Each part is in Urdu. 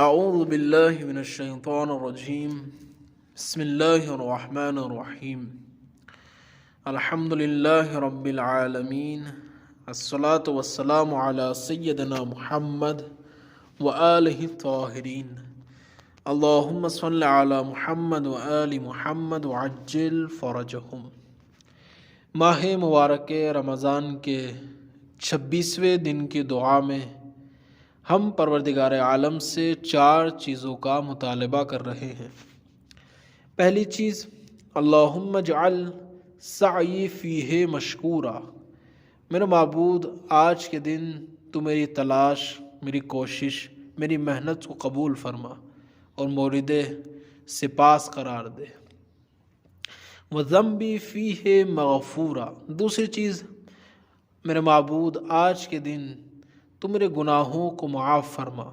اعوذ باللہ من الشیطان الرجیم بسم اللہ الرحمن الرحیم الحمد للہ رب العالمین الصلاة والسلام علی سیدنا محمد وآلہ الطاہرین اللہم صل علی محمد وآل محمد وعجل فرجہم۔ ماہ مبارک رمضان کے 26ویں دن کی دعا میں ہم پروردگار عالم سے 4 چیزوں کا مطالبہ کر رہے ہیں۔ پہلی چیز، اللہم اجعل سعی فیہ مشکورا، میرے معبود آج کے دن تو میری تلاش، میری کوشش، میری محنت کو قبول فرما اور مورد سپاس قرار دے۔ وذنبی فیہ مغفورا، دوسری چیز، میرے معبود آج کے دن تو میرے گناہوں کو معاف فرما۔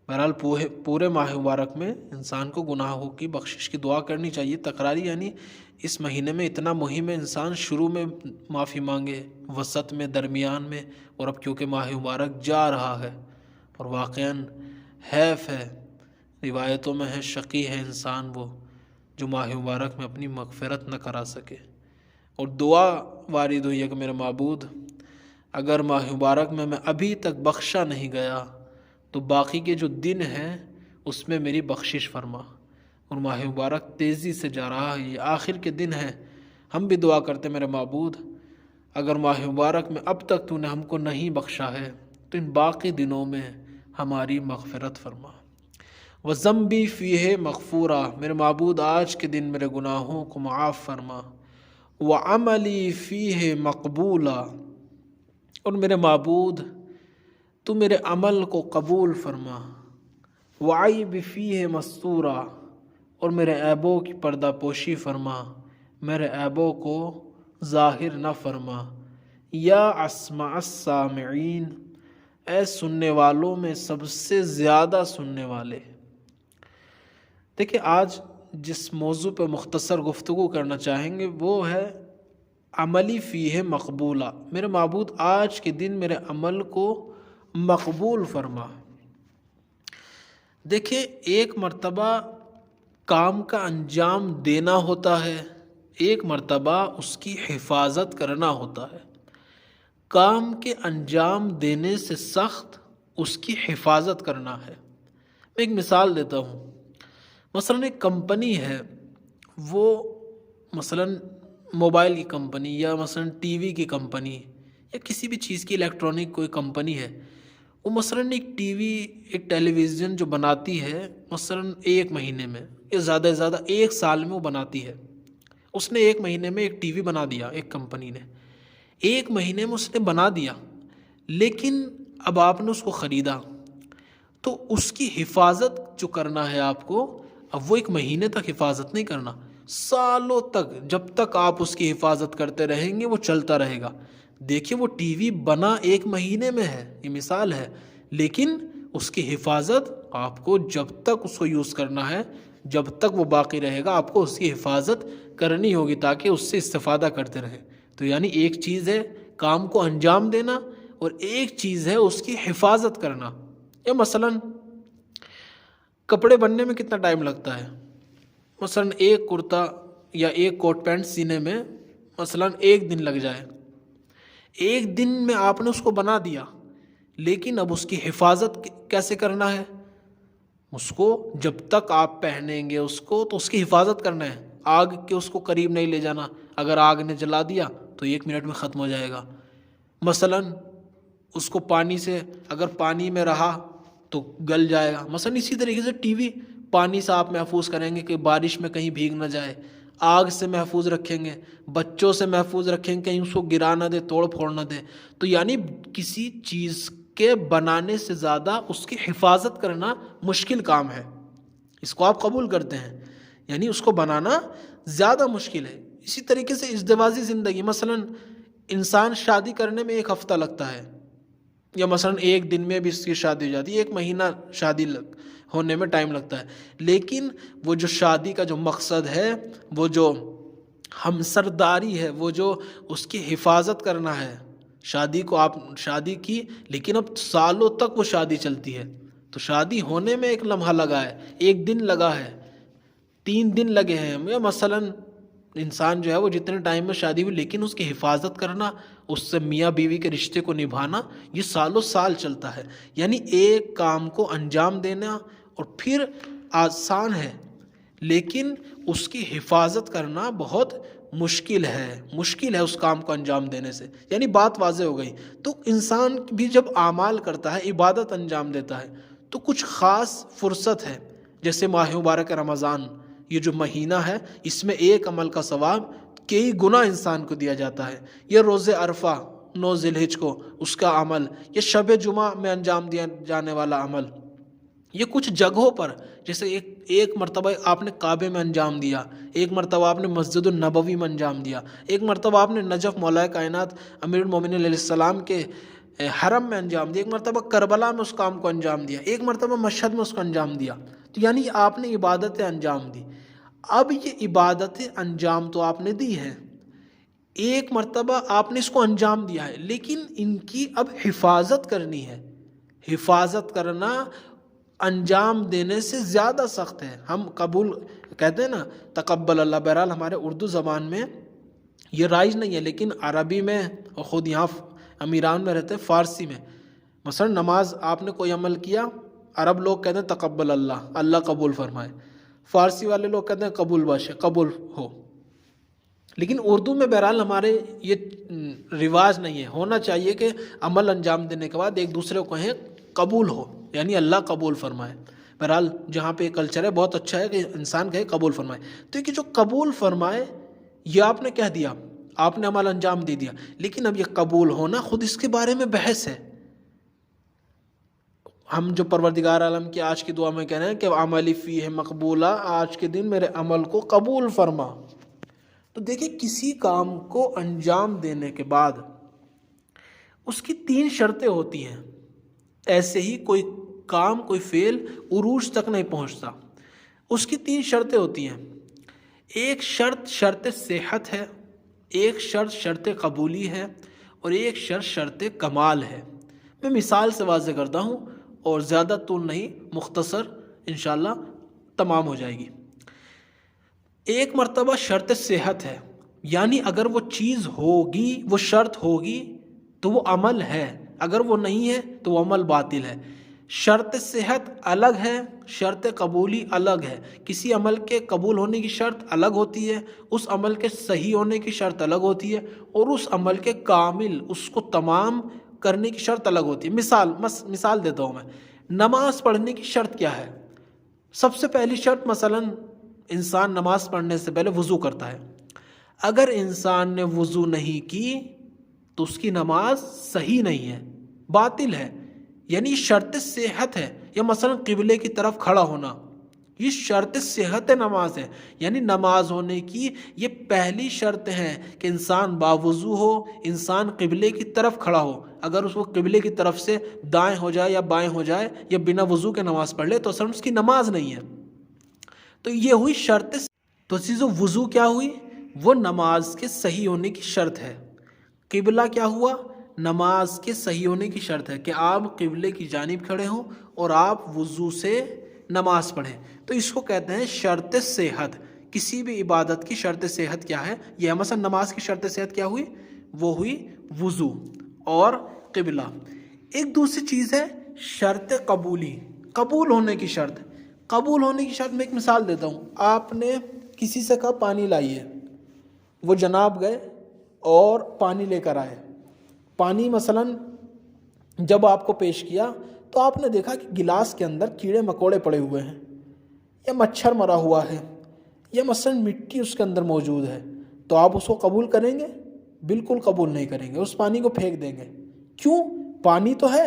بہرحال پورے ماہ مبارک میں انسان کو گناہوں کی بخشش کی دعا کرنی چاہیے، تکراری، یعنی اس مہینے میں اتنا مہم ہے، انسان شروع میں معافی مانگے، وسط میں، درمیان میں، اور اب کیونکہ ماہ مبارک جا رہا ہے اور واقعاً حیف ہے، روایتوں میں ہے شقی ہے انسان وہ جو ماہ مبارک میں اپنی مغفرت نہ کرا سکے، اور دعا وارد ہوئی ہے کہ میرے معبود اگر ماہ مبارک میں ابھی تک بخشا نہیں گیا تو باقی کے جو دن ہیں اس میں میری بخشش فرما۔ اور ماہ مبارک تیزی سے جا رہا ہے، یہ آخر کے دن ہیں، ہم بھی دعا کرتے میرے معبود اگر ماہ مبارک میں اب تک تو نے ہم کو نہیں بخشا ہے تو ان باقی دنوں میں ہماری مغفرت فرما۔ وذنبی فیہ مغفورا، میرے معبود آج کے دن میرے گناہوں کو معاف فرما۔ وعملی فیہ مقبولا، اور میرے معبود تو میرے عمل کو قبول فرما۔ وعیب فیہ مستورا، اور میرے عیبوں کی پردہ پوشی فرما، میرے عیبوں کو ظاہر نہ فرما۔ یا اسمع السامعین، اے سننے والوں میں سب سے زیادہ سننے والے۔ دیکھیں آج جس موضوع پہ مختصر گفتگو کرنا چاہیں گے وہ ہے عملی فیہ مقبولہ، میرے معبود آج کے دن میرے عمل کو مقبول فرما۔ دیکھیں ایک مرتبہ کام کا انجام دینا ہوتا ہے، ایک مرتبہ اس کی حفاظت کرنا ہوتا ہے۔ کام کے انجام دینے سے سخت اس کی حفاظت کرنا ہے۔ میں ایک مثال دیتا ہوں، مثلاً ایک کمپنی ہے، وہ مثلاً موبائل کی کمپنی یا مثلاً ٹی وی کی کمپنی یا کسی بھی چیز کی الیکٹرانک کوئی کمپنی ہے، وہ مثلاً ایک ٹی وی، ایک ٹیلی ویژن جو بناتی ہے مثلاً 1 مہینے میں یا زیادہ سے زیادہ 1 سال میں وہ بناتی ہے۔ اس نے 1 مہینے میں ایک ٹی وی بنا دیا، ایک کمپنی نے 1 مہینے میں اس نے بنا دیا، لیکن اب آپ نے اس کو خریدا تو اس کی حفاظت جو کرنا ہے آپ کو، اب وہ 1 مہینے تک حفاظت نہیں کرنا، سالوں تک، جب تک آپ اس کی حفاظت کرتے رہیں گے وہ چلتا رہے گا۔ دیکھیے وہ ٹی وی بنا 1 مہینے میں ہے، یہ مثال ہے، لیکن اس کی حفاظت آپ کو جب تک اس کو یوز کرنا ہے، جب تک وہ باقی رہے گا آپ کو اس کی حفاظت کرنی ہوگی تاکہ اس سے استفادہ کرتے رہیں۔ تو یعنی ایک چیز ہے کام کو انجام دینا اور ایک چیز ہے اس کی حفاظت کرنا۔ یا مثلاً کپڑے بننے میں کتنا ٹائم لگتا ہے، مثلاً ایک کرتا یا ایک کوٹ پینٹ سینے میں مثلاً 1 دن لگ جائے، 1 دن میں آپ نے اس کو بنا دیا، لیکن اب اس کی حفاظت کیسے کرنا ہے؟ اس کو جب تک آپ پہنیں گے اس کو تو اس کی حفاظت کرنا ہے، آگ کے اس کو قریب نہیں لے جانا، اگر آگ نے جلا دیا تو 1 منٹ میں ختم ہو جائے گا۔ مثلاً اس کو پانی سے، اگر پانی میں رہا تو گل جائے گا۔ مثلاً اسی طریقے سے ٹی وی پانی سے آپ محفوظ کریں گے کہ بارش میں کہیں بھیگ نہ جائے، آگ سے محفوظ رکھیں گے، بچوں سے محفوظ رکھیں گے کہیں اس کو گرا نہ دے، توڑ پھوڑ نہ دے۔ تو یعنی کسی چیز کے بنانے سے زیادہ اس کی حفاظت کرنا مشکل کام ہے، اس کو آپ قبول کرتے ہیں، یعنی اس کو بنانا زیادہ مشکل ہے۔ اسی طریقے سے ازدواجی زندگی، مثلاً انسان شادی کرنے میں 1 ہفتہ لگتا ہے، یا مثلاً 1 دن میں بھی اس کی شادی ہو جاتی ہے، 1 مہینہ شادی ہونے میں ٹائم لگتا ہے، لیکن وہ جو شادی کا جو مقصد ہے، وہ جو ہمسرداری ہے، وہ جو اس کی حفاظت کرنا ہے، شادی کو آپ شادی کی لیکن اب سالوں تک وہ شادی چلتی ہے، تو شادی ہونے میں ایک لمحہ لگا ہے، ایک دن لگا ہے، 3 دن لگے ہیں، یا مثلاً انسان جو ہے وہ جتنے ٹائم میں شادی ہوئی، لیکن اس کی حفاظت کرنا، اس سے میاں بیوی کے رشتے کو نبھانا، یہ سالوں سال چلتا ہے. یعنی ایک کام کو انجام دینا اور پھر آسان ہے، لیکن اس کی حفاظت کرنا بہت مشکل ہے اس کام کو انجام دینے سے. یعنی بات واضح ہو گئی. تو انسان بھی جب اعمال کرتا ہے، عبادت انجام دیتا ہے، تو کچھ خاص فرصت ہے، جیسے ماہ مبارک رمضان، یہ جو مہینہ ہے، اس میں ایک عمل کا ثواب کئی گنا انسان کو دیا جاتا ہے. یہ روزہ عرفہ 9 ذی الحجہ کو، اس کا عمل، یہ شب جمعہ میں انجام دیا جانے والا عمل، یہ کچھ جگہوں پر، جیسے ایک مرتبہ آپ نے کعبے میں انجام دیا، ایک مرتبہ آپ نے مسجد النبوی میں انجام دیا، ایک مرتبہ آپ نے نجف مولا کائنات امیر المومنین علیہ السلام کے حرم میں انجام دیا، ایک مرتبہ کربلا میں اس کام کو انجام دیا، ایک مرتبہ مشہد میں اس کو انجام دیا. تو یعنی آپ نے عبادتیں انجام دی. اب یہ عبادتیں انجام تو آپ نے دی ہیں، ایک مرتبہ آپ نے اس کو انجام دیا ہے، لیکن ان کی اب حفاظت کرنی ہے. حفاظت کرنا انجام دینے سے زیادہ سخت ہے. ہم قبول کہتے ہیں نا، تقبل اللہ، بہرحال ہمارے اردو زبان میں یہ رائج نہیں ہے، لیکن عربی میں، اور خود یہاں امیران میں رہتے ہیں، فارسی میں مثلا نماز آپ نے کوئی عمل کیا، عرب لوگ کہتے ہیں تقبل اللہ، اللہ قبول فرمائے. فارسی والے لوگ کہتے ہیں قبول باش، قبول ہو. لیکن اردو میں بہرحال ہمارے یہ رواج نہیں ہے. ہونا چاہیے کہ عمل انجام دینے کے بعد ایک دوسرے کو کہیں قبول ہو، یعنی اللہ قبول فرمائے. بہرحال جہاں پہ کلچر ہے بہت اچھا ہے کہ انسان کہے قبول فرمائے. تو یہ جو قبول فرمائے، یہ آپ نے کہہ دیا، آپ نے عمل انجام دے دیا، لیکن اب یہ قبول ہونا، خود اس کے بارے میں بحث ہے. ہم جو پروردگار عالم کی آج کی دعا میں کہہ رہے ہیں کہ عملی فیہ مقبولہ، آج کے دن میرے عمل کو قبول فرما. تو دیکھیں، کسی کام کو انجام دینے کے بعد اس کی 3 شرطیں ہوتی ہیں. ایسے ہی کوئی کام، کوئی فعل عروج تک نہیں پہنچتا. اس کی 3 شرطیں ہوتی ہیں. ایک شرط شرط صحت ہے، ایک شرط شرط قبولی ہے، اور ایک شرط شرط کمال ہے. میں مثال سے واضح کرتا ہوں اور زیادہ طول نہیں، مختصر انشاءاللہ تمام ہو جائے گی. ایک مرتبہ شرط صحت ہے، یعنی اگر وہ چیز ہوگی، وہ شرط ہوگی تو وہ عمل ہے، اگر وہ نہیں ہے تو وہ عمل باطل ہے. شرط صحت الگ ہے، شرط قبولی الگ ہے. کسی عمل کے قبول ہونے کی شرط الگ ہوتی ہے، اس عمل کے صحیح ہونے کی شرط الگ ہوتی ہے، اور اس عمل کے کامل، اس کو تمام کرنے کی شرط الگ ہوتی ہے. مثال دیتا ہوں میں. نماز پڑھنے کی شرط کیا ہے؟ سب سے پہلی شرط، مثلا انسان نماز پڑھنے سے پہلے وضو کرتا ہے. اگر انسان نے وضو نہیں کی تو اس کی نماز صحیح نہیں ہے، باطل ہے. یعنی شرط صحت ہے. یا مثلا قبلے کی طرف کھڑا ہونا، یہ شرط صحت نماز ہے. یعنی نماز ہونے کی یہ پہلی شرط ہے کہ انسان باوضو ہو، انسان قبلے کی طرف کھڑا ہو. اگر اس کو قبلے کی طرف سے دائیں ہو جائے یا بائیں ہو جائے یا بنا وضو کے نماز پڑھ لے تو اصل اس کی نماز نہیں ہے. تو یہ ہوئی شرط. تو چیزوں وضو کیا ہوئی؟ وہ نماز کے صحیح ہونے کی شرط ہے. قبلہ کیا ہوا؟ نماز کے صحیح ہونے کی شرط ہے کہ آپ قبلے کی جانب کھڑے ہوں اور آپ وضو سے نماز پڑھیں. تو اس کو کہتے ہیں شرط صحت. کسی بھی عبادت کی شرط صحت کیا ہے؟ یہ مثلا نماز کی شرط صحت کیا ہوئی؟ وہ ہوئی وضو اور قبلہ. ایک دوسری چیز ہے شرط قبولی، قبول ہونے کی شرط. قبول ہونے کی شرط میں ایک مثال دیتا ہوں. آپ نے کسی سے کہا پانی لائیے، وہ جناب گئے اور پانی لے کر آئے. پانی مثلا جب آپ کو پیش کیا تو آپ نے دیکھا کہ گلاس کے اندر کیڑے مکوڑے پڑے ہوئے ہیں، یا مچھر مرا ہوا ہے، یا مثلا مٹی اس کے اندر موجود ہے. تو آپ اس کو قبول کریں گے؟ بالکل قبول نہیں کریں گے، اس پانی کو پھینک دیں گے. کیوں؟ پانی تو ہے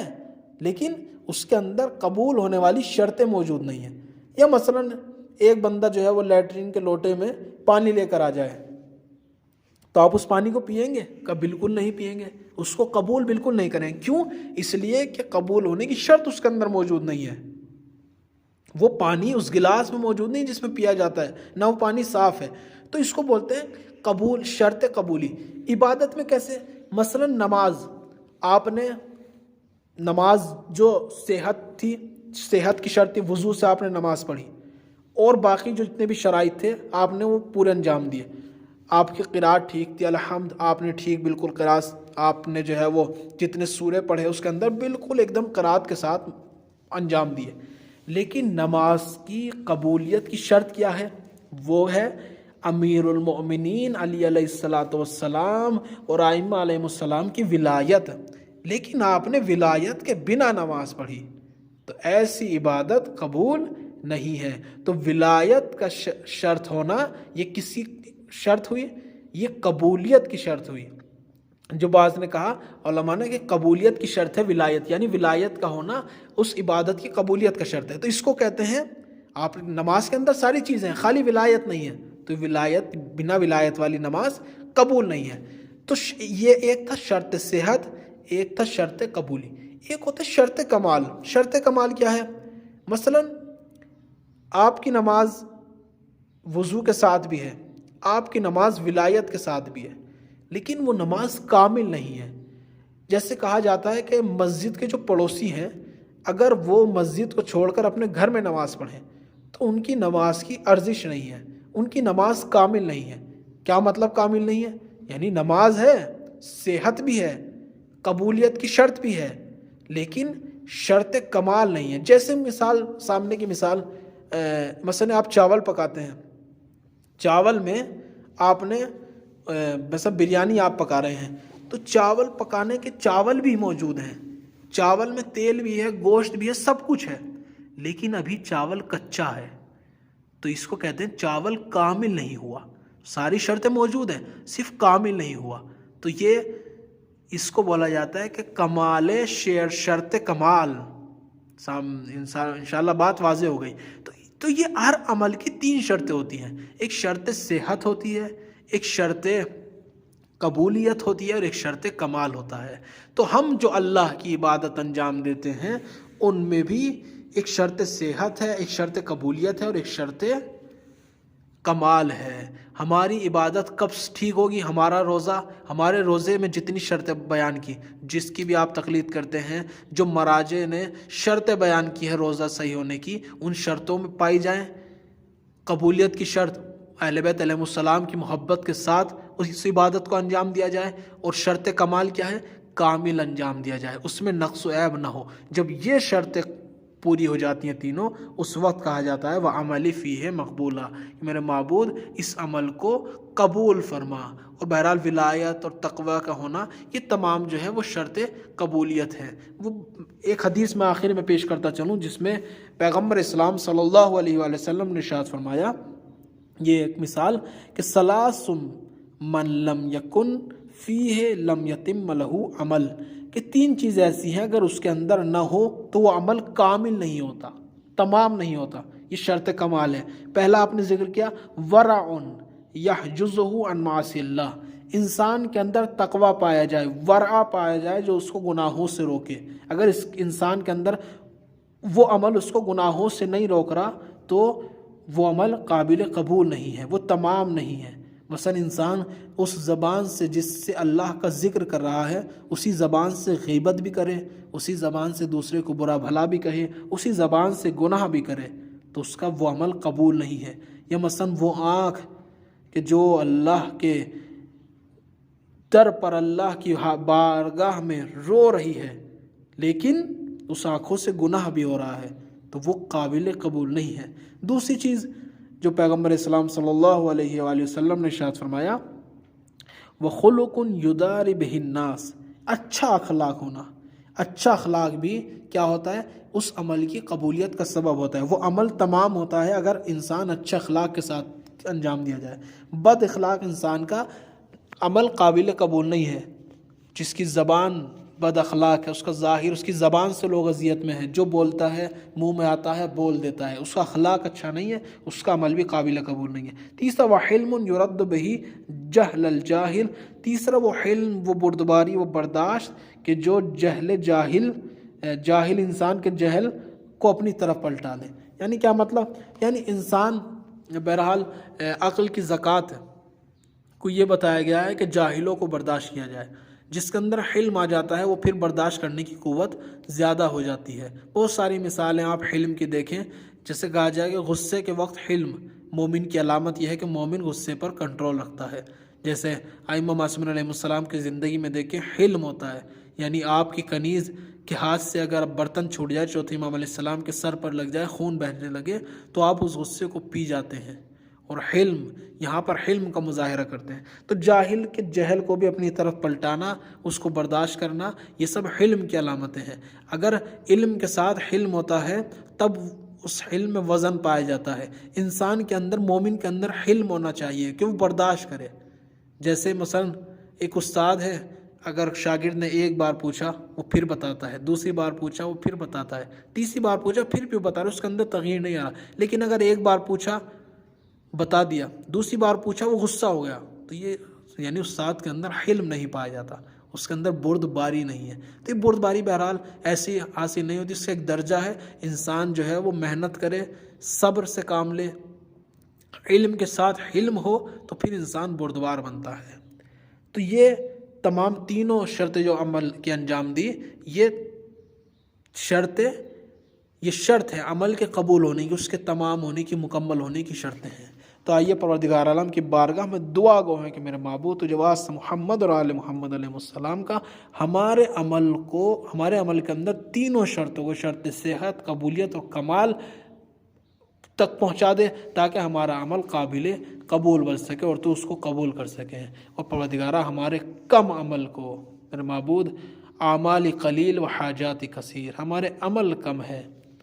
لیکن اس کے اندر قبول ہونے والی شرطیں موجود نہیں ہیں. یا مثلا ایک بندہ جو ہے وہ لیٹرین کے لوٹے میں پانی لے کر آ جائے، تو آپ اس پانی کو پئیں گے؟ کہ بالکل نہیں پئیں گے، اس کو قبول بالکل نہیں کریں. کیوں؟ اس لیے کہ قبول ہونے کی شرط اس کے اندر موجود نہیں ہے. وہ پانی اس گلاس میں موجود نہیں جس میں پیا جاتا ہے، نہ وہ پانی صاف ہے. تو اس کو بولتے ہیں قبول، شرط قبولی. عبادت میں کیسے؟ مثلا نماز، آپ نے نماز جو صحت تھی صحت کی شرط تھی، وضو سے آپ نے نماز پڑھی، اور باقی جو جتنے بھی شرائط تھے آپ نے وہ پورے انجام دیے. آپ کی قرات ٹھیک تھی، الحمد، آپ نے ٹھیک بالکل قرات، آپ نے جو ہے وہ جتنے سورے پڑھے اس کے اندر بالکل ایک دم قرات کے ساتھ انجام دیے. لیکن نماز کی قبولیت کی شرط کیا ہے؟ وہ ہے امیر المؤمنین علی علیہ الصلاۃ والسلام اور ائمہ علیہ السلام کی ولایت. لیکن آپ نے ولایت کے بنا نماز پڑھی تو ایسی عبادت قبول نہیں ہے. تو ولایت کا شرط ہونا یہ کسی شرط ہوئی؟ یہ قبولیت کی شرط ہوئی. جو بعض نے کہا علماء نے کہ قبولیت کی شرط ہے ولایت، یعنی ولایت کا ہونا اس عبادت کی قبولیت کا شرط ہے. تو اس کو کہتے ہیں، آپ نماز کے اندر ساری چیزیں ہیں، خالی ولایت نہیں ہے، تو ولایت، بنا ولایت والی نماز قبول نہیں ہے. تو یہ ایک تھا شرط صحت، ایک تھا شرط قبولی، ایک ہوتا ہے شرط کمال. شرط کمال کیا ہے؟ مثلا آپ کی نماز وضو کے ساتھ بھی ہے، آپ کی نماز ولایت کے ساتھ بھی ہے، لیکن وہ نماز کامل نہیں ہے. جیسے کہا جاتا ہے کہ مسجد کے جو پڑوسی ہیں اگر وہ مسجد کو چھوڑ کر اپنے گھر میں نماز پڑھیں تو ان کی نماز کی ارزش نہیں ہے، ان کی نماز کامل نہیں ہے. کیا مطلب کامل نہیں ہے؟ یعنی نماز ہے، صحت بھی ہے، قبولیت کی شرط بھی ہے، لیکن شرط کمال نہیں ہے. جیسے مثال، سامنے کی مثال، مثلا آپ چاول پکاتے ہیں، چاول میں آپ نے مثلا بریانی آپ پکا رہے ہیں تو چاول پکانے کے چاول بھی موجود ہیں، چاول میں تیل بھی ہے، گوشت بھی ہے، سب کچھ ہے، لیکن ابھی چاول کچا ہے. تو اس کو کہتے ہیں چاول کامل نہیں ہوا. ساری شرطیں موجود ہیں، صرف کامل نہیں ہوا. تو یہ اس کو بولا جاتا ہے کہ کمال شرط کمال. انشاءاللہ بات واضح ہو گئی. تو یہ ہر عمل کی 3 شرطیں ہوتی ہیں. ایک شرط صحت ہوتی ہے، ایک شرط قبولیت ہوتی ہے، اور ایک شرط کمال ہوتا ہے. تو ہم جو اللہ کی عبادت انجام دیتے ہیں ان میں بھی ایک شرط صحت ہے، ایک شرط قبولیت ہے، اور ایک شرط کمال ہے. ہماری عبادت کب ٹھیک ہوگی؟ ہمارا روزہ، ہمارے روزے میں جتنی شرطیں بیان کی، جس کی بھی آپ تقلید کرتے ہیں، جو مراجع نے شرطیں بیان کی ہے روزہ صحیح ہونے کی، ان شرطوں میں پائی جائیں. قبولیت کی شرط اہل بیت علیہ السلام کی محبت کے ساتھ اس عبادت کو انجام دیا جائے، اور شرط کمال کیا ہے؟ کامل انجام دیا جائے، اس میں نقص و عیب نہ ہو. جب یہ شرطیں پوری ہو جاتی ہیں تینوں، اس وقت کہا جاتا ہے وَعَمَلِ فِيهِ مَقْبُولًا، میرے معبود اس عمل کو قبول فرما. اور بہرحال ولایت اور تقوی کا ہونا، یہ تمام جو ہے وہ شرط قبولیت ہے. وہ ایک حدیث میں آخر میں پیش کرتا چلوں جس میں پیغمبر اسلام صلی اللہ علیہ وآلہ وسلم نے ارشاد فرمایا، یہ ایک مثال کہ ثلاث من لم یکن فیہ لم یتم لہ عمل، کہ 3 چیزیں ایسی ہیں اگر اس کے اندر نہ ہو تو وہ عمل کامل نہیں ہوتا، تمام نہیں ہوتا. یہ شرط کمال ہے. پہلا آپ نے ذکر کیا ورع یحجزہ عن معاصی اللہ، انسان کے اندر تقوی پایا جائے، ورع پایا جائے جو اس کو گناہوں سے روکے. اگر اس انسان کے اندر وہ عمل اس کو گناہوں سے نہیں روک رہا تو وہ عمل قابل قبول نہیں ہے، وہ تمام نہیں ہے. مثلا انسان اس زبان سے جس سے اللہ کا ذکر کر رہا ہے، اسی زبان سے غیبت بھی کرے، اسی زبان سے دوسرے کو برا بھلا بھی کہے، اسی زبان سے گناہ بھی کرے، تو اس کا وہ عمل قبول نہیں ہے. یا مثلا وہ آنکھ کہ جو اللہ کے در پر، اللہ کی بارگاہ میں رو رہی ہے، لیکن اس آنکھوں سے گناہ بھی ہو رہا ہے، تو وہ قابل قبول نہیں ہے. دوسری چیز جو پیغمبر اسلام صلی اللہ علیہ وآلہ وسلم نے ارشاد فرمایا، وَخُلُقٌ يُدَارِ بِهِ النَّاسِ، اچھا اخلاق ہونا. اچھا اخلاق بھی کیا ہوتا ہے؟ اس عمل کی قبولیت کا سبب ہوتا ہے. وہ عمل تمام ہوتا ہے اگر انسان اچھا اخلاق کے ساتھ انجام دیا جائے. بد اخلاق انسان کا عمل قابل قبول نہیں ہے. جس کی زبان بد اخلاق ہے، اس کا ظاہر، اس کی زبان سے لوگ اذیت میں ہے، جو بولتا ہے منہ میں آتا ہے بول دیتا ہے، اس کا اخلاق اچھا نہیں ہے، اس کا عمل بھی قابل قبول نہیں ہے. تیسرا وحلم یرد بہ جہل الجاہل، تیسرا وہ حلم، وہ بردباری، وہ برداشت کہ جو جاہل انسان کے جہل کو اپنی طرف پلٹا دے. یعنی کیا مطلب؟ یعنی انسان بہرحال عقل کی زکوٰۃ کو یہ بتایا گیا ہے کہ جاہلوں کو برداشت کیا جائے. جس کے اندر حلم آ جاتا ہے وہ پھر برداشت کرنے کی قوت زیادہ ہو جاتی ہے۔ بہت ساری مثالیں آپ حلم کی دیکھیں، جیسے کہا جائے کہ غصے کے وقت حلم، مومن کی علامت یہ ہے کہ مومن غصے پر کنٹرول رکھتا ہے۔ جیسے ائمہ معصومین علیہ السلام کی زندگی میں دیکھیں، حلم ہوتا ہے، یعنی آپ کی کنیز کے ہاتھ سے اگر برتن چھوٹ جائے، چوتھے امام علیہ السلام کے سر پر لگ جائے، خون بہنے لگے، تو آپ اس غصے کو پی جاتے ہیں، اور حلم، یہاں پر حلم کا مظاہرہ کرتے ہیں۔ تو جاہل کے جہل کو بھی اپنی طرف پلٹانا، اس کو برداشت کرنا، یہ سب حلم کی علامتیں ہیں۔ اگر علم کے ساتھ حلم ہوتا ہے تب اس حلم میں وزن پایا جاتا ہے۔ انسان کے اندر، مومن کے اندر حلم ہونا چاہیے کہ وہ برداشت کرے۔ جیسے مثلا ایک استاد ہے، اگر شاگرد نے ایک بار پوچھا وہ پھر بتاتا ہے، دوسری بار پوچھا وہ پھر بتاتا ہے، تیسری بار پوچھا پھر بھی بتا رہا ہے، اس کے اندر تغییر نہیں آ رہا۔ لیکن اگر ایک بار پوچھا بتا دیا، دوسری بار پوچھا وہ غصہ ہو گیا، تو یہ یعنی استاد کے اندر حلم نہیں پایا جاتا، اس کے اندر بردباری نہیں ہے۔ تو یہ بردباری بہرحال ایسی حاصل نہیں ہوتی، اس کا ایک درجہ ہے۔ انسان جو ہے وہ محنت کرے، صبر سے کام لے، علم کے ساتھ حلم ہو تو پھر انسان بردبار بنتا ہے۔ تو یہ تمام تینوں شرطیں جو عمل کے انجام دی، یہ شرطیں، یہ شرط ہے عمل کے قبول ہونے کی، اس کے تمام ہونے کی، مکمل ہونے کی شرطیں ہیں۔ تو آئیے پروردگار عالم کی بارگاہ میں دعا گو ہیں کہ میرے معبود تجھے واسطہ محمد اور آل محمد علیہ السلام کا ہمارے عمل کے اندر تینوں شرطوں کو، شرط صحت، قبولیت اور کمال تک پہنچا دے، تاکہ ہمارا عمل قابل قبول بن سکے اور تو اس کو قبول کر سکیں۔ اور پروردگارہ ہمارے کم عمل کو، میرے معبود اعمال قلیل و حاجات کثیر، ہمارے عمل کم ہے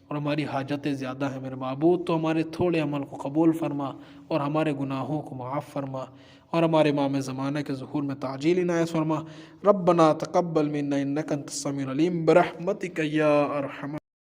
اور ہماری حاجتیں زیادہ ہیں، میرے معبود تو ہمارے تھوڑے عمل کو قبول فرما اور ہمارے گناہوں کو معاف فرما اور ہمارے امام زمانہ کے ظہور میں تعجیل عنایت فرما۔ ربنا تقبل منا انک انت السمیع العلیم برحمتک یا ارحم